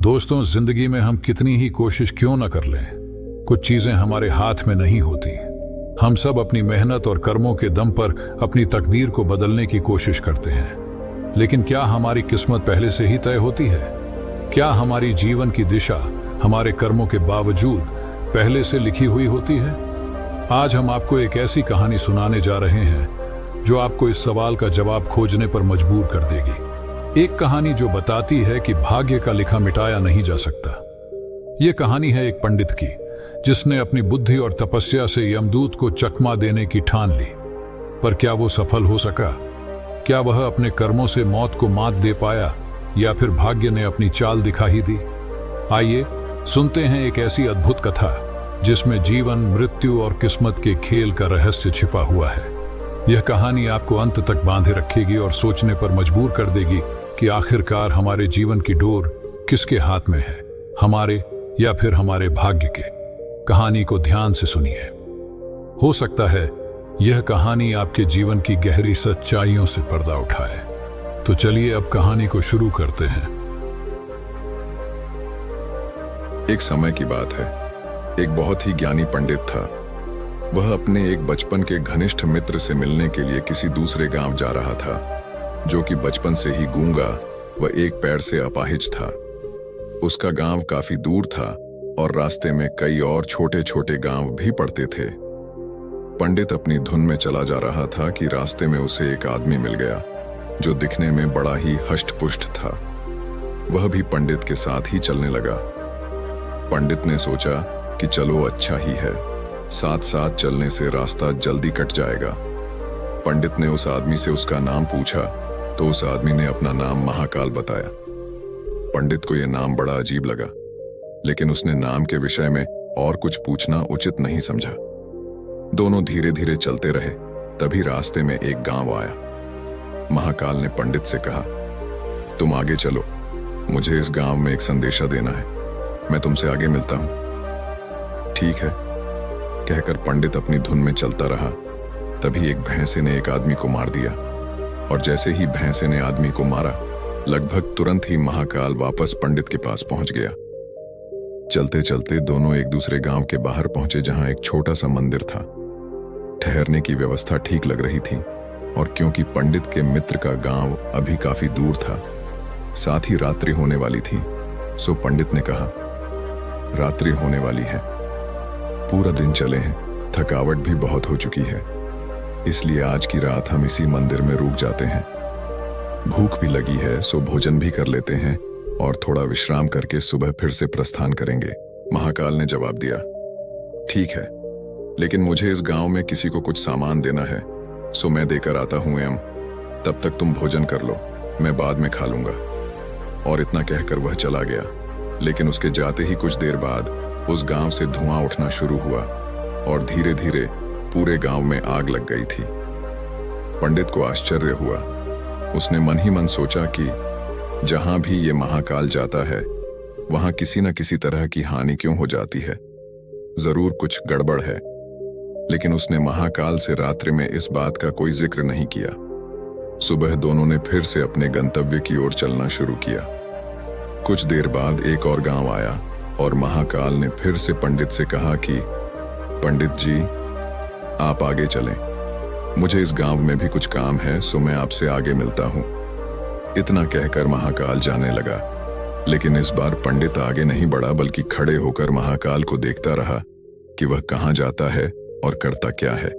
दोस्तों, जिंदगी में हम कितनी ही कोशिश क्यों न कर लें, कुछ चीजें हमारे हाथ में नहीं होती। हम सब अपनी मेहनत और कर्मों के दम पर अपनी तकदीर को बदलने की कोशिश करते हैं, लेकिन क्या हमारी किस्मत पहले से ही तय होती है? क्या हमारी जीवन की दिशा हमारे कर्मों के बावजूद पहले से लिखी हुई होती है? आज हम आपको एक ऐसी कहानी सुनाने जा रहे हैं जो आपको इस सवाल का जवाब खोजने पर मजबूर कर देगी। एक कहानी जो बताती है कि भाग्य का लिखा मिटाया नहीं जा सकता। यह कहानी है एक पंडित की, जिसने अपनी बुद्धि और तपस्या से यमदूत को चकमा देने की ठान ली। पर क्या वो सफल हो सका? क्या वह अपने कर्मों से मौत को मात दे पाया, या फिर भाग्य ने अपनी चाल दिखा ही दी? आइए सुनते हैं एक ऐसी अद्भुत कथा जिसमें जीवन, मृत्यु और किस्मत के खेल का रहस्य छिपा हुआ है। यह कहानी आपको अंत तक बांधे रखेगी और सोचने पर मजबूर कर देगी कि आखिरकार हमारे जीवन की डोर किसके हाथ में है, हमारे या फिर हमारे भाग्य के। कहानी को ध्यान से सुनिए। हो सकता है यह कहानी आपके जीवन की गहरी सच्चाइयों से पर्दा उठाए। तो चलिए अब कहानी को शुरू करते हैं। एक समय की बात है, एक बहुत ही ज्ञानी पंडित था। वह अपने एक बचपन के घनिष्ठ मित्र से मिलने के लिए किसी दूसरे गांव जा रहा था, जो कि बचपन से ही गूंगा व एक पैर से अपाहिज था। उसका गांव काफी दूर था और रास्ते में कई और छोटे छोटे गांव भी पड़ते थे। पंडित अपनी धुन में चला जा रहा था कि रास्ते में उसे एक आदमी मिल गया जो दिखने में बड़ा ही हष्ट-पुष्ट था। वह भी पंडित के साथ ही चलने लगा। पंडित ने सोचा कि चलो अच्छा ही है, साथ साथ चलने से रास्ता जल्दी कट जाएगा। पंडित ने उस आदमी से उसका नाम पूछा तो उस आदमी ने अपना नाम महाकाल बताया। पंडित को यह नाम बड़ा अजीब लगा, लेकिन उसने नाम के विषय में और कुछ पूछना उचित नहीं समझा। दोनों धीरे धीरे चलते रहे। तभी रास्ते में एक गांव आया। महाकाल ने पंडित से कहा, तुम आगे चलो, मुझे इस गांव में एक संदेशा देना है। मैं तुमसे आगे मिलता हूं। ठीक है, कहकर पंडित अपनी धुन में चलता रहा। तभी एक भैंसे ने एक आदमी को मार दिया, और जैसे ही भैंसे ने आदमी को मारा, लगभग तुरंत ही महाकाल वापस पंडित के पास पहुंच गया। चलते चलते दोनों एक दूसरे गांव के बाहर पहुंचे, जहां एक छोटा सा मंदिर था। ठहरने की व्यवस्था ठीक लग रही थी, और क्योंकि पंडित के मित्र का गांव अभी काफी दूर था, साथ ही रात्रि होने वाली थी, सो पंडित ने कहा, रात्रि होने वाली है, पूरा दिन चले हैं, थकावट भी बहुत हो चुकी है, इसलिए आज की रात हम इसी मंदिर में रुक जाते हैं। भूख भी लगी है, सो भोजन भी कर लेते हैं और थोड़ा विश्राम करके सुबह फिर से प्रस्थान करेंगे। महाकाल ने जवाब दिया, ठीक है, लेकिन मुझे इस गांव में किसी को कुछ सामान देना है, सो मैं देकर आता हूं एम। तब तक तुम भोजन कर लो, मैं बाद में खा लूंगा। और इतना कहकर वह चला गया। लेकिन उसके जाते ही कुछ देर बाद उस गांव से धुआं उठना शुरू हुआ और धीरे धीरे पूरे गांव में आग लग गई थी। पंडित को आश्चर्य हुआ। उसने मन ही मन सोचा कि जहां भी ये महाकाल जाता है, वहां किसी न किसी तरह की हानि क्यों हो जाती है, जरूर कुछ गड़बड़ है। लेकिन उसने महाकाल से रात्रि में इस बात का कोई जिक्र नहीं किया। सुबह दोनों ने फिर से अपने गंतव्य की ओर चलना शुरू किया। कुछ देर बाद एक और गांव आया और महाकाल ने फिर से पंडित से कहा कि पंडित जी, आप आगे चलें, मुझे इस गांव में भी कुछ काम है, सो मैं आपसे आगे मिलता हूं। इतना कहकर महाकाल जाने लगा। लेकिन इस बार पंडित आगे नहीं बढ़ा, बल्कि खड़े होकर महाकाल को देखता रहा कि वह कहां जाता है और करता क्या है।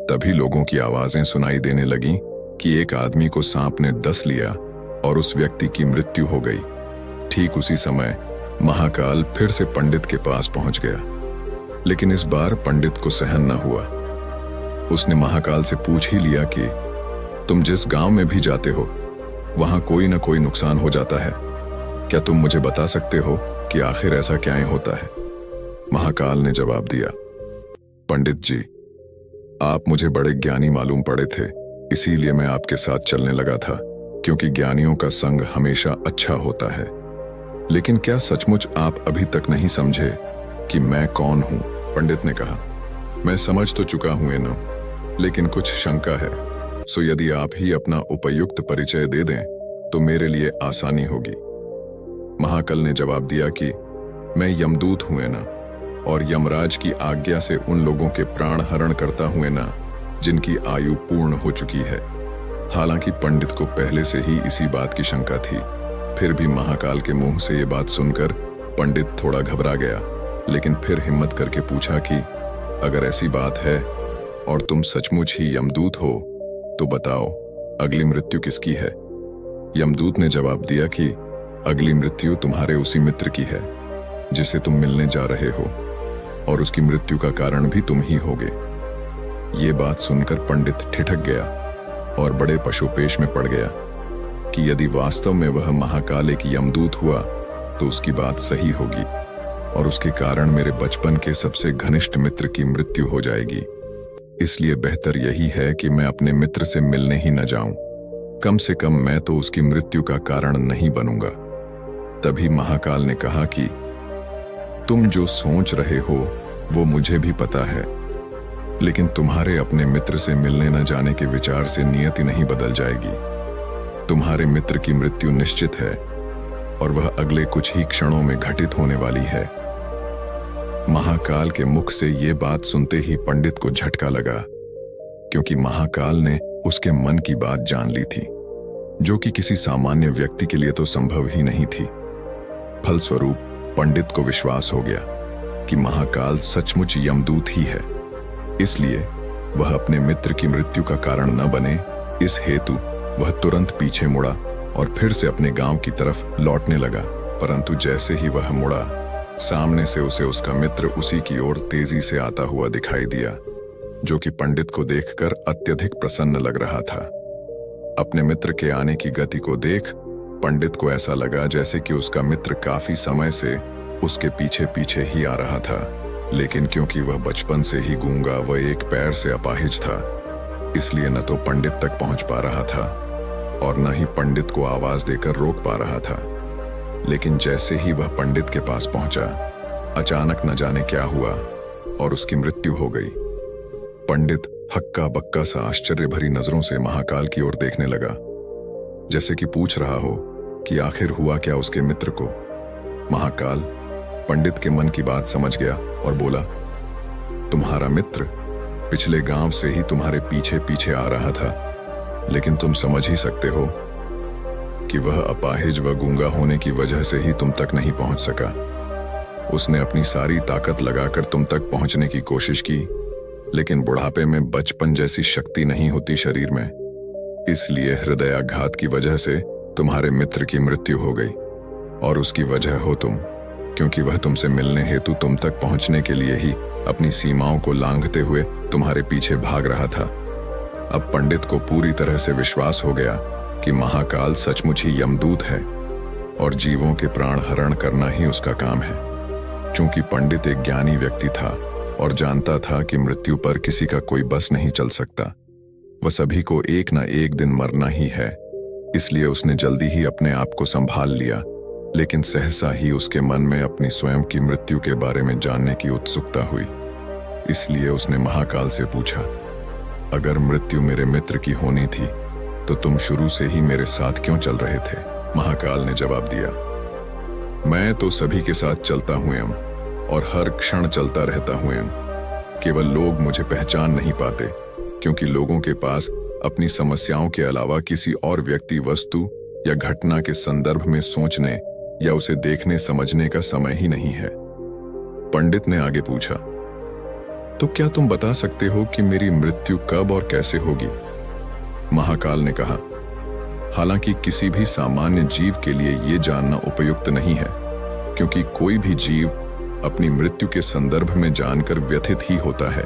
तभी लोगों की आवाजें सुनाई देने लगीं कि एक आदमी को सांप ने डस लिया और उस व्यक्ति की मृत्यु हो गई। ठीक उसी समय महाकाल फिर से पंडित के पास पहुंच गया। लेकिन इस बार पंडित को सहन न हुआ। उसने महाकाल से पूछ ही लिया कि तुम जिस गांव में भी जाते हो, वहां कोई न कोई नुकसान हो जाता है। क्या तुम मुझे बता सकते हो कि आखिर ऐसा क्या होता है? महाकाल ने जवाब दिया, पंडित जी, आप मुझे बड़े ज्ञानी मालूम पड़े थे, इसीलिए मैं आपके साथ चलने लगा था, क्योंकि ज्ञानियों का संग हमेशा अच्छा होता है। लेकिन क्या सचमुच आप अभी तक नहीं समझे कि मैं कौन हूं? पंडित ने कहा, मैं समझ तो चुका हूं एनम, लेकिन कुछ शंका है, सो यदि आप ही अपना उपयुक्त परिचय दे दें तो मेरे लिए आसानी होगी। महाकाल ने जवाब दिया कि मैं यमदूत हुए ना, और यमराज की आज्ञा से उन लोगों के प्राण हरण करता हुए ना जिनकी आयु पूर्ण हो चुकी है। हालांकि पंडित को पहले से ही इसी बात की शंका थी, फिर भी महाकाल के मुंह से ये बात सुनकर पंडित थोड़ा घबरा गया, लेकिन फिर हिम्मत करके पूछा कि अगर ऐसी बात है और तुम सचमुच ही यमदूत हो तो बताओ अगली मृत्यु किसकी है। यमदूत ने जवाब दिया कि अगली मृत्यु तुम्हारे उसी मित्र की है जिसे तुम मिलने जा रहे हो, और उसकी मृत्यु का कारण भी तुम ही होगे। ये बात सुनकर पंडित ठिठक गया और बड़े पशुपेश में पड़ गया कि यदि वास्तव में वह महाकाल एक यमदूत हुआ तो उसकी बात सही होगी और उसके कारण मेरे बचपन के सबसे घनिष्ठ मित्र की मृत्यु हो जाएगी। इसलिए बेहतर यही है कि मैं अपने मित्र से मिलने ही न जाऊं, कम से कम मैं तो उसकी मृत्यु का कारण नहीं बनूंगा। तभी महाकाल ने कहा कि तुम जो सोच रहे हो वो मुझे भी पता है, लेकिन तुम्हारे अपने मित्र से मिलने न जाने के विचार से नियति नहीं बदल जाएगी। तुम्हारे मित्र की मृत्यु निश्चित है और वह अगले कुछ ही क्षणों में घटित होने वाली है। महाकाल के मुख से ये बात सुनते ही पंडित को झटका लगा, क्योंकि महाकाल ने उसके मन की बात जान ली थी, जो कि किसी सामान्य व्यक्ति के लिए तो संभव ही नहीं थी। फलस्वरूप पंडित को विश्वास हो गया कि महाकाल सचमुच यमदूत ही है। इसलिए वह अपने मित्र की मृत्यु का कारण न बने, इस हेतु वह तुरंत पीछे मुड़ा और फिर से अपने गांव की तरफ लौटने लगा। परंतु जैसे ही वह मुड़ा, सामने से उसे उसका मित्र उसी की ओर तेजी से आता हुआ दिखाई दिया, जो कि पंडित को देखकर अत्यधिक प्रसन्न लग रहा था। अपने मित्र के आने की गति को देख पंडित को ऐसा लगा जैसे कि उसका मित्र काफी समय से उसके पीछे पीछे ही आ रहा था, लेकिन क्योंकि वह बचपन से ही गूंगा व एक पैर से अपाहिज था, इसलिए न तो पंडित तक पहुंच पा रहा था और न ही पंडित को आवाज देकर रोक पा रहा था। लेकिन जैसे ही वह पंडित के पास पहुंचा, अचानक न जाने क्या हुआ और उसकी मृत्यु हो गई। पंडित हक्का बक्का सा आश्चर्य भरी नजरों से महाकाल की ओर देखने लगा, जैसे कि पूछ रहा हो कि आखिर हुआ क्या उसके मित्र को। महाकाल पंडित के मन की बात समझ गया और बोला, तुम्हारा मित्र पिछले गांव से ही तुम्हारे पीछे पीछे आ रहा था, लेकिन तुम समझ ही सकते हो कि वह अपाहिज व गूंगा होने की वजह से ही तुम तक नहीं पहुंच सका। उसने अपनी सारी ताकत लगाकर तुम तक पहुंचने की कोशिश की, लेकिन बुढ़ापे में बचपन जैसी शक्ति नहीं होती शरीर में, इसलिए हृदयाघात की वजह से तुम्हारे मित्र की मृत्यु हो गई। और उसकी वजह हो तुम, क्योंकि वह तुमसे मिलने हेतु तुम तक पहुंचने के लिए ही अपनी सीमाओं को लांघते हुए तुम्हारे पीछे भाग रहा था। अब पंडित को पूरी तरह से विश्वास हो गया कि महाकाल सचमुच ही यमदूत है और जीवों के प्राण हरण करना ही उसका काम है। चूंकि पंडित एक ज्ञानी व्यक्ति था और जानता था कि मृत्यु पर किसी का कोई बस नहीं चल सकता, वह सभी को एक ना एक दिन मरना ही है, इसलिए उसने जल्दी ही अपने आप को संभाल लिया। लेकिन सहसा ही उसके मन में अपनी स्वयं की मृत्यु के बारे में जानने की उत्सुकता हुई। इसलिए उसने महाकाल से पूछा, अगर मृत्यु मेरे मित्र की होनी थी तो तुम शुरू से ही मेरे साथ क्यों चल रहे थे? महाकाल ने जवाब दिया, मैं तो सभी के साथ चलता हूं और हर क्षण चलता रहता हूं। केवल लोग मुझे पहचान नहीं पाते, क्योंकि लोगों के पास अपनी समस्याओं के अलावा किसी और व्यक्ति, वस्तु या घटना के संदर्भ में सोचने या उसे देखने समझने का समय ही नहीं है। पंडित ने आगे पूछा, तो क्या तुम बता सकते हो कि मेरी मृत्यु कब और कैसे होगी? महाकाल ने कहा, हालांकि किसी भी सामान्य जीव के लिए यह जानना उपयुक्त नहीं है, क्योंकि कोई भी जीव अपनी मृत्यु के संदर्भ में जानकर व्यथित ही होता है।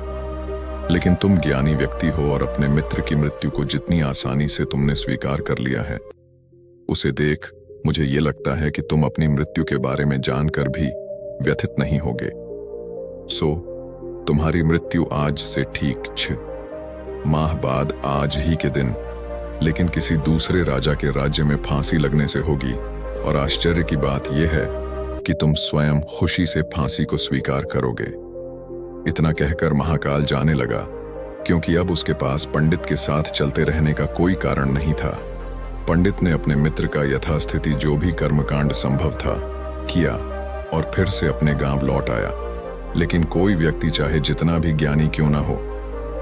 लेकिन तुम ज्ञानी व्यक्ति हो और अपने मित्र की मृत्यु को जितनी आसानी से तुमने स्वीकार कर लिया है, उसे देख मुझे ये लगता है कि तुम अपनी मृत्यु के बारे में जानकर भी व्यथित नहीं होगे। सो तुम्हारी मृत्यु आज से ठीक 6 माह बाद आज ही के दिन, लेकिन किसी दूसरे राजा के राज्य में फांसी लगने से होगी। और आश्चर्य की बात यह है कि तुम स्वयं खुशी से फांसी को स्वीकार करोगे। इतना कहकर महाकाल जाने लगा, क्योंकि अब उसके पास पंडित के साथ चलते रहने का कोई कारण नहीं था। पंडित ने अपने मित्र का यथास्थिति जो भी कर्मकांड संभव था किया और फिर से अपने गांव लौट आया। लेकिन कोई व्यक्ति चाहे जितना भी ज्ञानी क्यों ना हो,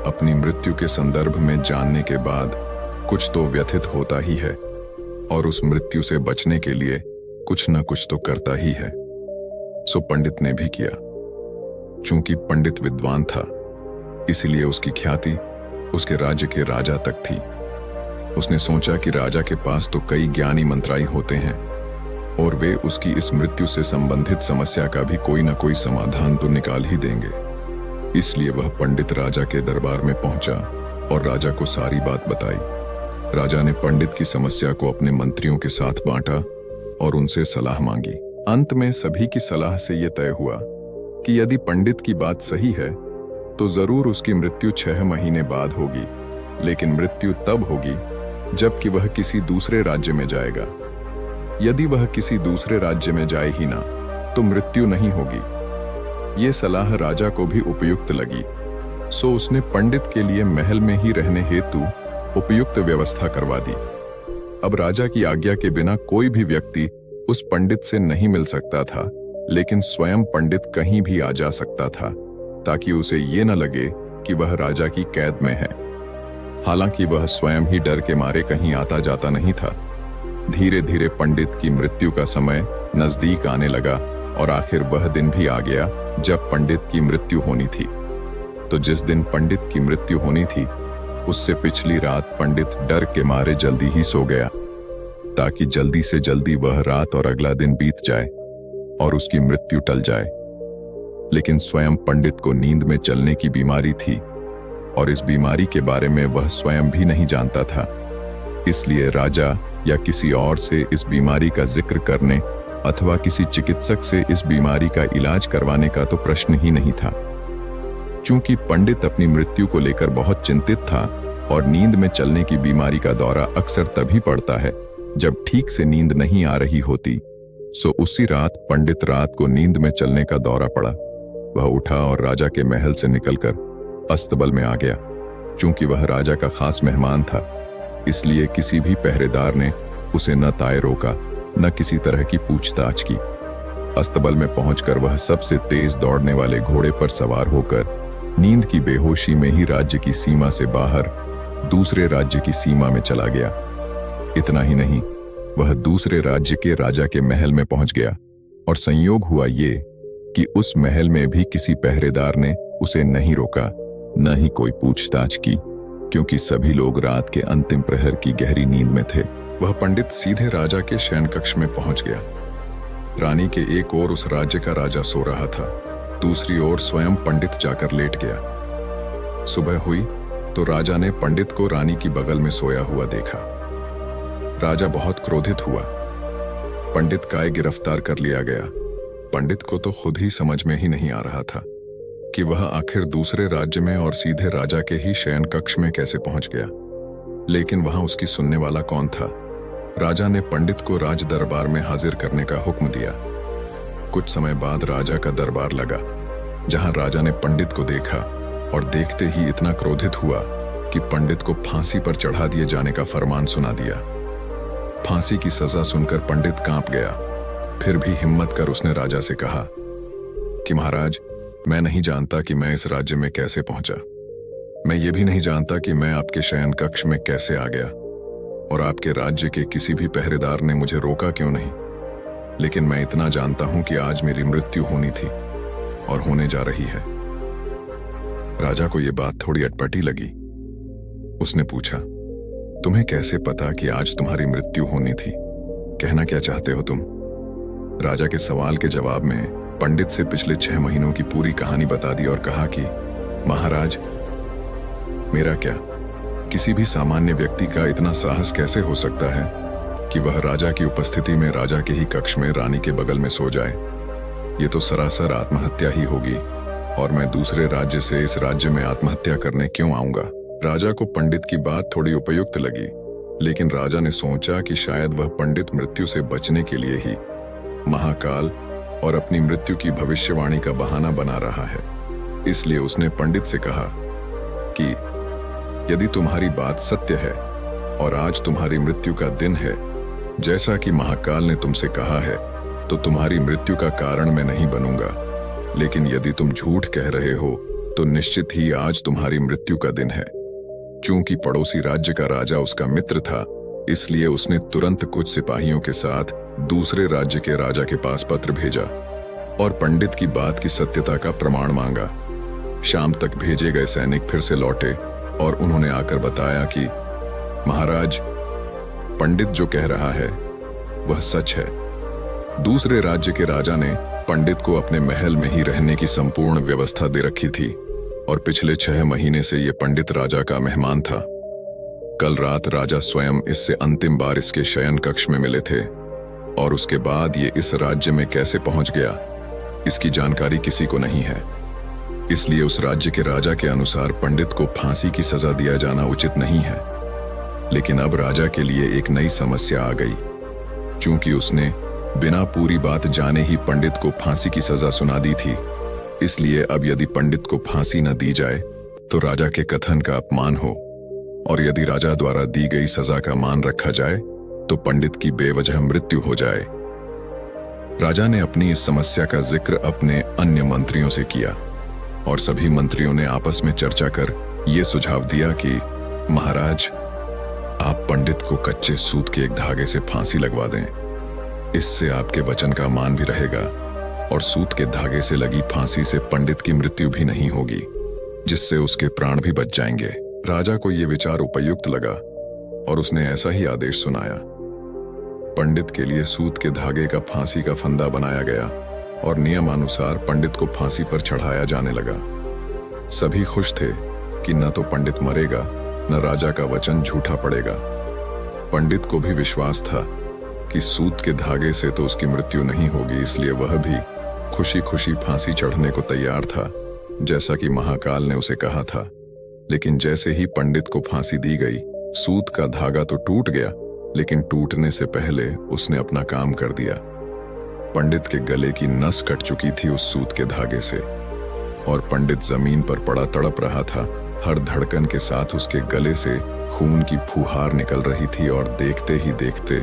अपनी मृत्यु के संदर्भ में जानने के बाद कुछ तो व्यथित होता ही है और उस मृत्यु से बचने के लिए कुछ न कुछ तो करता ही है। सो पंडित ने भी किया। चूंकि पंडित विद्वान था, इसलिए उसकी ख्याति उसके राज्य के राजा तक थी। उसने सोचा कि राजा के पास तो कई ज्ञानी मंत्राई होते हैं और वे उसकी इस मृत्यु से संबंधित समस्या का भी कोई न कोई समाधान तो निकाल ही देंगे। इसलिए वह पंडित राजा के दरबार में पहुंचा और राजा को सारी बात बताई। राजा ने पंडित की समस्या को अपने मंत्रियों के साथ बांटा और उनसे सलाह मांगी। अंत में सभी की सलाह से यह तय हुआ कि यदि पंडित की बात सही है तो जरूर उसकी मृत्यु 6 महीने बाद होगी, लेकिन मृत्यु तब होगी जबकि वह किसी दूसरे राज्य में जाएगा। यदि वह किसी दूसरे राज्य में जाए ही ना तो मृत्यु नहीं होगी। ये सलाह राजा को भी उपयुक्त लगी, सो उसने पंडित के लिए महल में ही रहने हेतु उपयुक्त व्यवस्था करवा दी। अब राजा की आज्ञा के बिना कोई भी व्यक्ति उस पंडित से नहीं मिल सकता था, लेकिन स्वयं पंडित कहीं भी आ जा सकता था ताकि उसे ये न लगे कि वह राजा की कैद में है। हालांकि वह स्वयं ही डर के मारे कहीं आता जाता नहीं था। धीरे धीरे पंडित की मृत्यु का समय नजदीक आने लगा और आखिर वह दिन भी आ गया जब पंडित की मृत्यु होनी थी। तो जिस दिन पंडित की मृत्यु होनी थी, उससे पिछली रात पंडित डर के मारे जल्दी ही सो गया ताकि जल्दी से जल्दी वह रात और अगला दिन बीत जाए और उसकी मृत्यु टल जाए। लेकिन स्वयं पंडित को नींद में चलने की बीमारी थी और इस बीमारी के बारे में वह स्वयं भी नहीं जानता था। इसलिए राजा या किसी और से इस बीमारी का जिक्र करने अथवा किसी चिकित्सक से इस बीमारी का इलाज करवाने का तो प्रश्न ही नहीं था। चूंकि पंडित अपनी मृत्यु को लेकर बहुत चिंतित था और नींद में चलने की बीमारी का दौरा अक्सर तभी पड़ता है जब ठीक से नींद नहीं आ रही होती, सो उसी रात पंडित रात को नींद में चलने का दौरा पड़ा। वह उठा और राजा के महल से निकलकर अस्तबल में आ गया। चूंकि वह राजा का खास मेहमान था, इसलिए किसी भी पहरेदार ने उसे न ताए रोका न किसी तरह की पूछताछ की। अस्तबल में पहुंचकर वह सबसे तेज दौड़ने वाले घोड़े पर सवार होकर नींद की बेहोशी में ही राज्य की सीमा से बाहर दूसरे राज्य की सीमा में चला गया। इतना ही नहीं, वह दूसरे राज्य के राजा के महल में पहुंच गया और संयोग हुआ ये कि उस महल में भी किसी पहरेदार ने उसे नहीं रोका, न ही कोई पूछताछ की, क्योंकि सभी लोग रात के अंतिम प्रहर की गहरी नींद में थे। वह पंडित सीधे राजा के शयन कक्ष में पहुंच गया। रानी के एक ओर उस राज्य का राजा सो रहा था, दूसरी ओर स्वयं पंडित जाकर लेट गया। सुबह हुई तो राजा ने पंडित को रानी की बगल में सोया हुआ देखा। राजा बहुत क्रोधित हुआ। पंडित काय गिरफ्तार कर लिया गया। पंडित को तो खुद ही समझ में ही नहीं आ रहा था कि वह आखिर दूसरे राज्य में और सीधे राजा के ही शयन कक्ष में कैसे पहुंच गया। लेकिन वहां उसकी सुनने वाला कौन था? राजा ने पंडित को राज दरबार में हाजिर करने का हुक्म दिया। कुछ समय बाद राजा का दरबार लगा, जहां राजा ने पंडित को देखा और देखते ही इतना क्रोधित हुआ कि पंडित को फांसी पर चढ़ा दिए जाने का फरमान सुना दिया। फांसी की सजा सुनकर पंडित कांप गया। फिर भी हिम्मत कर उसने राजा से कहा कि महाराज, मैं नहीं जानता कि मैं इस राज्य में कैसे पहुंचा। मैं ये भी नहीं जानता कि मैं आपके शयन कक्ष में कैसे आ गया और आपके राज्य के किसी भी पहरेदार ने मुझे रोका क्यों नहीं। लेकिन मैं इतना जानता हूं कि आज मेरी मृत्यु होनी थी और होने जा रही है। राजा को यह बात थोड़ी अटपटी लगी। उसने पूछा, तुम्हें कैसे पता कि आज तुम्हारी मृत्यु होनी थी? कहना क्या चाहते हो तुम? राजा के सवाल के जवाब में पंडित से पिछले 6 महीनों की पूरी कहानी बता दी और कहा कि महाराज, मेरा क्या, किसी भी सामान्य व्यक्ति का इतना साहस कैसे हो सकता है कि वह राजा की उपस्थिति में राजा के ही कक्ष में रानी के बगल में सो जाए। ये तो सरासर आत्महत्या ही होगी और मैं दूसरे राज्य से इस राज्य में आत्महत्या करने क्यों आऊंगा? राजा को पंडित की बात थोड़ी उपयुक्त लगी, लेकिन राजा ने सोचा कि शायद वह पंडित मृत्यु से बचने के लिए ही महाकाल और अपनी मृत्यु की भविष्यवाणी का बहाना बना रहा है। इसलिए उसने पंडित से कहा कि यदि तुम्हारी बात सत्य है और आज तुम्हारी मृत्यु का दिन है। जैसा कि महाकाल ने तुमसे कहा है, तो तुम्हारी मृत्यु का कारण मैं नहीं बनूंगा। लेकिन यदि तुम झूठ कह रहे हो तो निश्चित ही आज तुम्हारी मृत्यु का दिन है। चूंकि पड़ोसी राज्य का राजा उसका मित्र था, इसलिए उसने तुरंत कुछ सिपाहियों के साथ दूसरे राज्य के राजा के पास पत्र भेजा और पंडित की बात की सत्यता का प्रमाण मांगा। शाम तक भेजे गए सैनिक फिर से लौटे और उन्होंने आकर बताया कि महाराज, पंडित जो कह रहा है वह सच है। दूसरे राज्य के राजा ने पंडित को अपने महल में ही रहने की संपूर्ण व्यवस्था दे रखी थी और पिछले 6 महीने से यह पंडित राजा का मेहमान था। कल रात राजा स्वयं इससे अंतिम बार इसके शयन कक्ष में मिले थे और उसके बाद ये इस राज्य में कैसे पहुंच गया, इसकी जानकारी किसी को नहीं है। इसलिए उस राज्य के राजा के अनुसार पंडित को फांसी की सजा दिया जाना उचित नहीं है। लेकिन अब राजा के लिए एक नई समस्या आ गई। चूंकि उसने बिना पूरी बात जाने ही पंडित को फांसी की सजा सुना दी थी, इसलिए अब यदि पंडित को फांसी न दी जाए तो राजा के कथन का अपमान हो, और यदि राजा द्वारा दी गई सजा का मान रखा जाए तो पंडित की बेवजह मृत्यु हो जाए। राजा ने अपनी इस समस्या का जिक्र अपने अन्य मंत्रियों से किया और सभी मंत्रियों ने आपस में चर्चा कर यह सुझाव दिया कि महाराज, आप पंडित को कच्चे सूत के एक धागे से फांसी लगवा दें। इससे आपके वचन का मान भी रहेगा और सूत के धागे से लगी फांसी से पंडित की मृत्यु भी नहीं होगी, जिससे उसके प्राण भी बच जाएंगे। राजा को यह विचार उपयुक्त लगा और उसने ऐसा ही आदेश सुनाया। पंडित के लिए सूत के धागे का फांसी का फंदा बनाया गया और नियमानुसार पंडित को फांसी पर चढ़ाया जाने लगा। सभी खुश थे कि न तो पंडित मरेगा, न राजा का वचन झूठा पड़ेगा। पंडित को भी विश्वास था कि सूत के धागे से तो उसकी मृत्यु नहीं होगी, इसलिए वह भी खुशी खुशी फांसी चढ़ने को तैयार था, जैसा कि महाकाल ने उसे कहा था। लेकिन जैसे ही पंडित को फांसी दी गई, सूत का धागा तो टूट गया, लेकिन टूटने से पहले उसने अपना काम कर दिया। पंडित के गले की नस कट चुकी थी उस सूत के धागे से और पंडित जमीन पर पड़ा तड़प रहा था। हर धड़कन के साथ उसके गले से खून की फुहार निकल रही थी और देखते ही देखते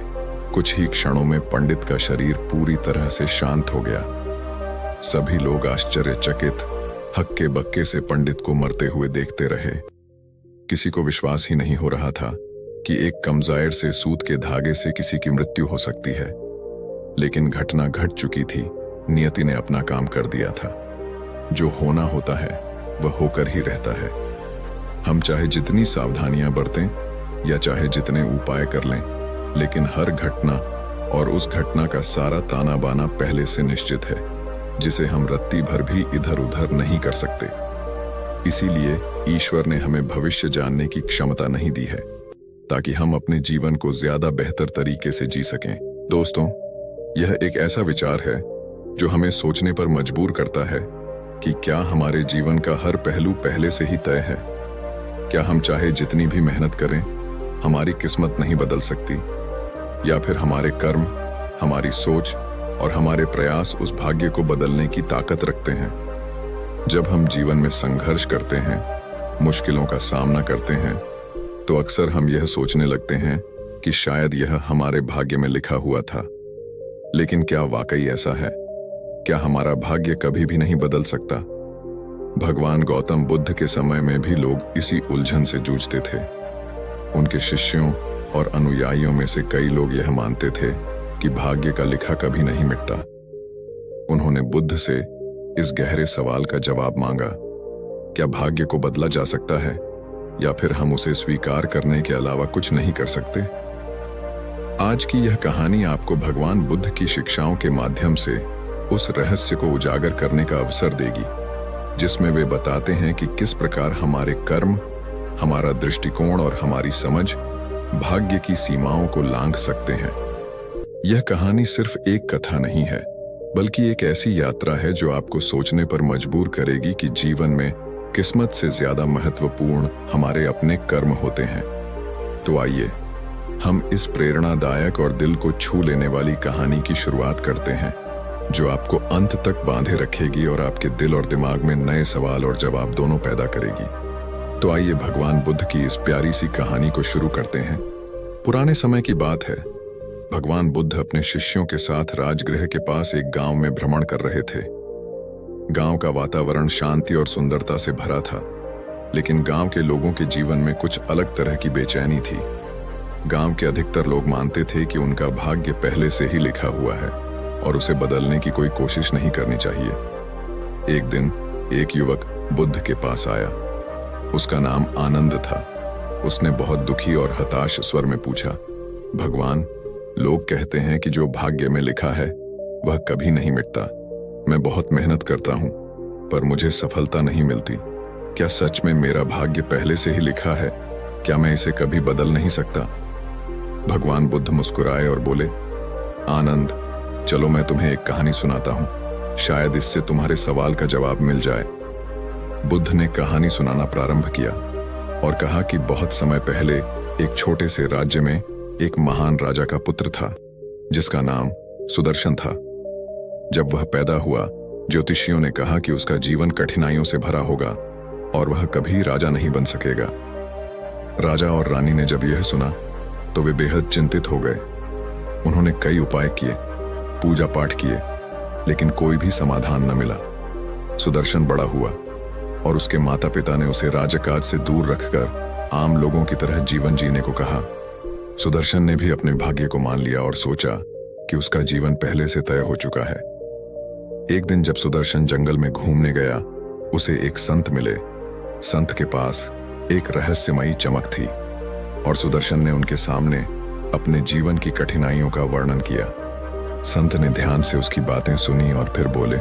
कुछ ही क्षणों में पंडित का शरीर पूरी तरह से शांत हो गया। सभी लोग आश्चर्यचकित हक्के बक्के से पंडित को मरते हुए देखते रहे। किसी को विश्वास ही नहीं हो रहा था कि एक कमजायर से सूत के धागे से किसी की मृत्यु हो सकती है। लेकिन घटना घट चुकी थी। नियति ने अपना काम कर दिया था। जो होना होता है वह होकर ही रहता है। हम चाहे जितनी सावधानियां बरतें या चाहे जितने उपाय कर लें, लेकिन हर घटना और उस घटना का सारा ताना बाना पहले से निश्चित है, जिसे हम रत्ती भर भी इधर उधर नहीं कर सकते। इसीलिए ईश्वर ने हमें भविष्य जानने की क्षमता नहीं दी है, ताकि हम अपने जीवन को ज्यादा बेहतर तरीके से जी सकें। दोस्तों, यह एक ऐसा विचार है जो हमें सोचने पर मजबूर करता है कि क्या हमारे जीवन का हर पहलू पहले से ही तय है? क्या हम चाहे जितनी भी मेहनत करें, हमारी किस्मत नहीं बदल सकती? या फिर हमारे कर्म, हमारी सोच और हमारे प्रयास उस भाग्य को बदलने की ताकत रखते हैं? जब हम जीवन में संघर्ष करते हैं, मुश्किलों का सामना करते हैं, तो अक्सर हम यह सोचने लगते हैं कि शायद यह हमारे भाग्य में लिखा हुआ था। लेकिन क्या वाकई ऐसा है? क्या हमारा भाग्य कभी भी नहीं बदल सकता? भगवान गौतम बुद्ध के समय में भी लोग इसी उलझन से जूझते थे। उनके शिष्यों और अनुयायियों में से कई लोग यह मानते थे कि भाग्य का लिखा कभी नहीं मिटता। उन्होंने बुद्ध से इस गहरे सवाल का जवाब मांगा, क्या भाग्य को बदला जा सकता है या फिर हम उसे स्वीकार करने के अलावा कुछ नहीं कर सकते? आज की यह कहानी आपको भगवान बुद्ध की शिक्षाओं के माध्यम से उस रहस्य को उजागर करने का अवसर देगी, जिसमें वे बताते हैं कि किस प्रकार हमारे कर्म, हमारा दृष्टिकोण और हमारी समझ भाग्य की सीमाओं को लांघ सकते हैं। यह कहानी सिर्फ एक कथा नहीं है, बल्कि एक ऐसी यात्रा है जो आपको सोचने पर मजबूर करेगी कि जीवन में किस्मत से ज्यादा महत्वपूर्ण हमारे अपने कर्म होते हैं। तो आइए हम इस प्रेरणादायक और दिल को छू लेने वाली कहानी की शुरुआत करते हैं, जो आपको अंत तक बांधे रखेगी और आपके दिल और दिमाग में नए सवाल और जवाब दोनों पैदा करेगी। तो आइए भगवान बुद्ध की इस प्यारी सी कहानी को शुरू करते हैं, पुराने समय की बात है। भगवान बुद्ध अपने शिष्यों के साथ राजगृह के पास एक गांव में भ्रमण कर रहे थे। गांव का वातावरण शांति और सुंदरता से भरा था, लेकिन गांव के लोगों के जीवन में कुछ अलग तरह की बेचैनी थी। गांव के अधिकतर लोग मानते थे कि उनका भाग्य पहले से ही लिखा हुआ है और उसे बदलने की कोई कोशिश नहीं करनी चाहिए। एक दिन एक युवक बुद्ध के पास आया। उसका नाम आनंद था। उसने बहुत दुखी और हताश स्वर में पूछा, भगवान, लोग कहते हैं कि जो भाग्य में लिखा है वह कभी नहीं मिटता। मैं बहुत मेहनत करता हूं, पर मुझे सफलता नहीं मिलती। क्या सच में मेरा भाग्य पहले से ही लिखा है? क्या मैं इसे कभी बदल नहीं सकता? भगवान बुद्ध मुस्कुराए और बोले, आनंद, चलो मैं तुम्हें एक कहानी सुनाता हूं। शायद इससे तुम्हारे सवाल का जवाब मिल जाए। बुद्ध ने कहानी सुनाना प्रारंभ किया और कहा कि बहुत समय पहले एक छोटे से राज्य में एक महान राजा का पुत्र था, जिसका नाम सुदर्शन था। जब वह पैदा हुआ, ज्योतिषियों ने कहा कि उसका जीवन कठिनाइयों से भरा होगा और वह कभी राजा नहीं बन सकेगा। राजा और रानी ने जब यह सुना तो वे बेहद चिंतित हो गए। उन्होंने कई उपाय किए, पूजा पाठ किए, लेकिन कोई भी समाधान न मिला। सुदर्शन बड़ा हुआ और उसके माता पिता ने उसे राजकाज से दूर रखकर आम लोगों की तरह जीवन जीने को कहा। सुदर्शन ने भी अपने भाग्य को मान लिया और सोचा कि उसका जीवन पहले से तय हो चुका है। एक दिन जब सुदर्शन जंगल में घूमने गया, उसे एक संत मिले। संत के पास एक रहस्यमयी चमक थी और सुदर्शन ने उनके सामने अपने जीवन की कठिनाइयों का वर्णन किया। संत ने ध्यान से उसकी बातें सुनी और फिर बोले,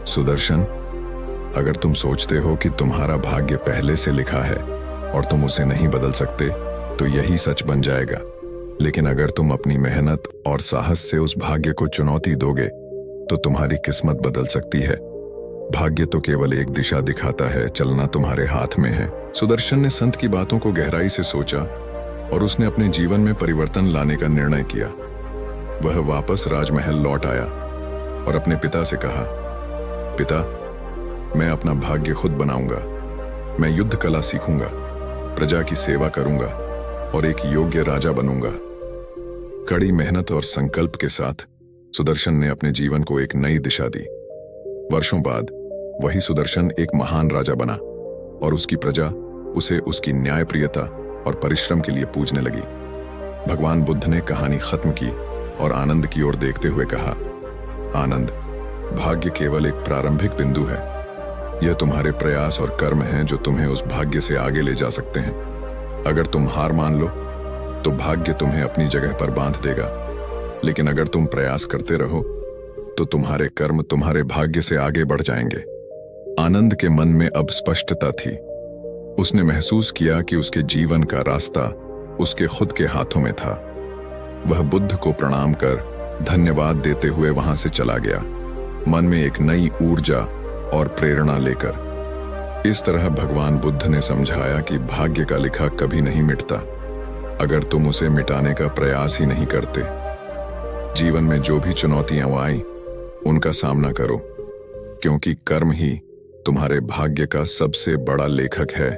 सुदर्शन, अगर तुम सोचते हो कि तुम्हारा भाग्य पहले से लिखा है और तुम उसे नहीं बदल सकते, तो यही सच बन जाएगा। लेकिन अगर तुम अपनी मेहनत और साहस से उस भाग्य को चुनौती दोगे, तो तुम्हारी किस्मत बदल सकती है। भाग्य तो केवल एक दिशा दिखाता है, चलना तुम्हारे हाथ में है। सुदर्शन ने संत की बातों को गहराई से सोचा और उसने अपने जीवन में परिवर्तन लाने का निर्णय किया। वह वापस राजमहल लौट आया और अपने पिता से कहा, पिता, मैं अपना भाग्य खुद बनाऊंगा। मैं युद्ध कला सीखूंगा, प्रजा की सेवा करूंगा और एक योग्य राजा बनूंगा। कड़ी मेहनत और संकल्प के साथ सुदर्शन ने अपने जीवन को एक नई दिशा दी। वर्षों बाद वही सुदर्शन एक महान राजा बना और उसकी प्रजा उसे उसकी न्यायप्रियता और परिश्रम के लिए पूजने लगी। भगवान बुद्ध ने कहानी खत्म की और आनंद की ओर देखते हुए कहा, आनंद, भाग्य केवल एक प्रारंभिक बिंदु है। यह तुम्हारे प्रयास और कर्म हैं जो तुम्हें उस भाग्य से आगे ले जा सकते हैं। अगर तुम हार मान लो तो भाग्य तुम्हें अपनी जगह पर बांध देगा, लेकिन अगर तुम प्रयास करते रहो तो तुम्हारे कर्म तुम्हारे भाग्य से आगे बढ़ जाएंगे। आनंद के मन में अब स्पष्टता थी। उसने महसूस किया कि उसके जीवन का रास्ता उसके खुद के हाथों में था। वह बुद्ध को प्रणाम कर धन्यवाद देते हुए वहां से चला गया, मन में एक नई ऊर्जा और प्रेरणा लेकर। इस तरह भगवान बुद्ध ने समझाया कि भाग्य का लिखा कभी नहीं मिटता, अगर तुम उसे मिटाने का प्रयास ही नहीं करते। जीवन में जो भी चुनौतियां आई, उनका सामना करो, क्योंकि कर्म ही तुम्हारे भाग्य का सबसे बड़ा लेखक है।